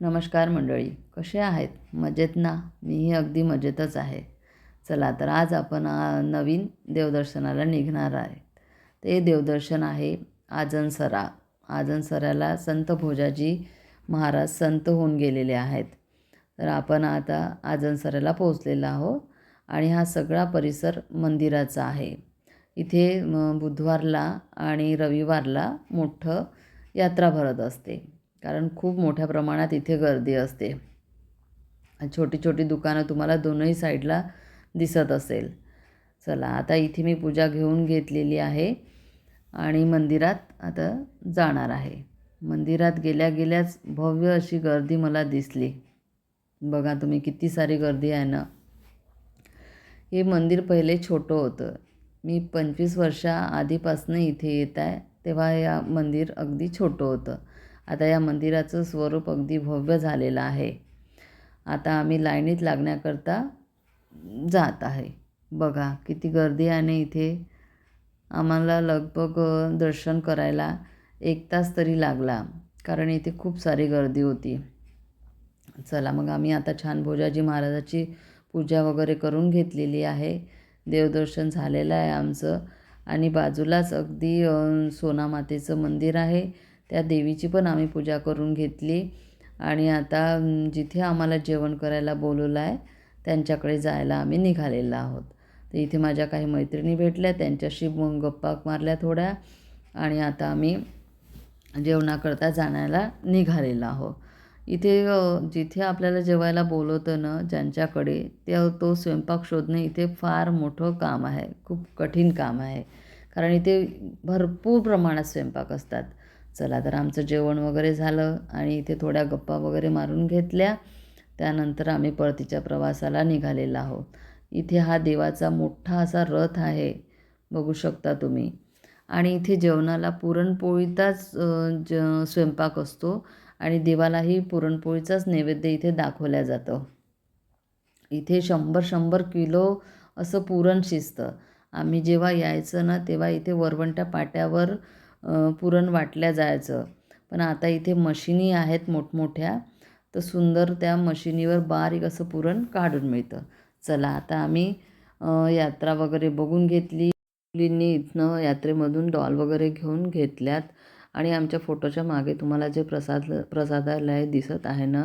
नमस्कार मंडळी, कसे आहेत? मजेत ना? मीही अगदी मजेतच आहे. चला तर आज आपण नवीन देवदर्शनाला निघणार आहे. ते देवदर्शन आहे आजनसरा. आजनसराला संत भोजाजी महाराज संत होऊन गेलेले आहेत. तर आपण आता आजनसराला पोहोचलेलो आहोत आणि हा सगळा परिसर मंदिराचा आहे. इथे बुधवारला आणि रविवारला मोठं यात्रा भरत असते. कारण खूप मोठ्या प्रमाणात इथे गर्दी असते. छोटी छोटी दुकानं तुम्हाला दोनही साईडला दिसत असेल. चला आता इथे मी पूजा घेऊन घेतलेली आहे आणि मंदिरात आता जाणार आहे. मंदिरात गेल्या गेल्याच भव्य अशी गर्दी मला दिसली. बघा तुम्ही किती सारी गर्दी आहे ना. हे मंदिर पहिले छोटं होतं. मी 25 वर्षा आधीपासून इथे येत आहे, तेव्हा या मंदिर अगदी छोटं होतं. आता या मंदिराचं स्वरूप अगदी भव्य झालेलं आहे. आता आम्ही लाईनीत लागण्याकरता जात आहे. बघा किती गर्दी आहे ना इथे. आम्हाला लगभग दर्शन करायला 1 तास तरी लागला, कारण इथे खूप सारी गर्दी होती. चला मग आम्ही आता छान भोजाजी महाराजाची पूजा वगैरे करून घेतलेली आहे. देवदर्शन झालेलं आहे आमचं आणि बाजूलाच अगदी सोनामातेचं मंदिर आहे. त्या देवीची पण आम्ही पूजा करून घेतली आणि आता जिथे आम्हाला जेवण करायला बोलवलं आहे त्यांच्याकडे जायला आम्ही निघालेलो आहोत. तर इथे माझ्या काही मैत्रिणी भेटल्या, त्यांच्याशी मग गप्पा मारल्या थोड्या आणि आता आम्ही जेवणाकरता जाण्याला निघालेलो आहोत. इथे जिथे आपल्याला जेवायला बोलवतं ना ज्यांच्याकडे, तो स्वयंपाक शोधणं इथे फार मोठं काम आहे. खूप कठीण काम आहे, कारण इथे भरपूर प्रमाणात स्वयंपाक असतात. चला तर आमचं जेवण वगैरे झालं आणि इथे थोड्या गप्पा वगैरे मारून घेतल्या. त्यानंतर आम्ही परतीच्या प्रवासाला निघालेलो आहोत. इथे हा देवाचा मोठा असा रथ आहे, बघू शकता तुम्ही. आणि इथे जेवणाला पुरणपोळीचाच स्वयंपाक असतो आणि देवालाही पुरणपोळीचाच नैवेद्य इथे दाखवल्या जातं. इथे 100 किलो असं पुरण शिजतं. आम्ही जेव्हा यायचं ना तेव्हा इथे वरवंट्या पाट्यावर पुरण वाटल्या जायचं. पण आता इथे मशिनी आहेत मोठमोठ्या, तर सुंदर त्या मशिनीवर बारीक असं पुरण काढून मिळतं. चला आता आम्ही यात्रा वगैरे बघून घेतली. मुलींनी इथनं यात्रेमधून डॉल वगैरे घेऊन घेतल्यात आणि आमच्या फोटोच्या मागे तुम्हाला जे प्रसादालय दिसत आहे ना,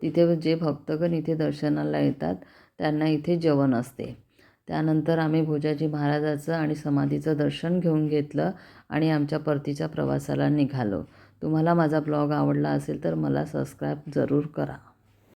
तिथे जे भक्तगण इथे दर्शनाला येतात त्यांना इथे जेवण असते. त्यानंतर आम्ही भोजाजी महाराजाचं आणि समाधीचं दर्शन घेऊन घेतलं आणि आमच्या परतीच्या प्रवासाला निघालो. तुम्हाला माझा ब्लॉग आवडला असेल तर मला सबस्क्राईब जरूर करा.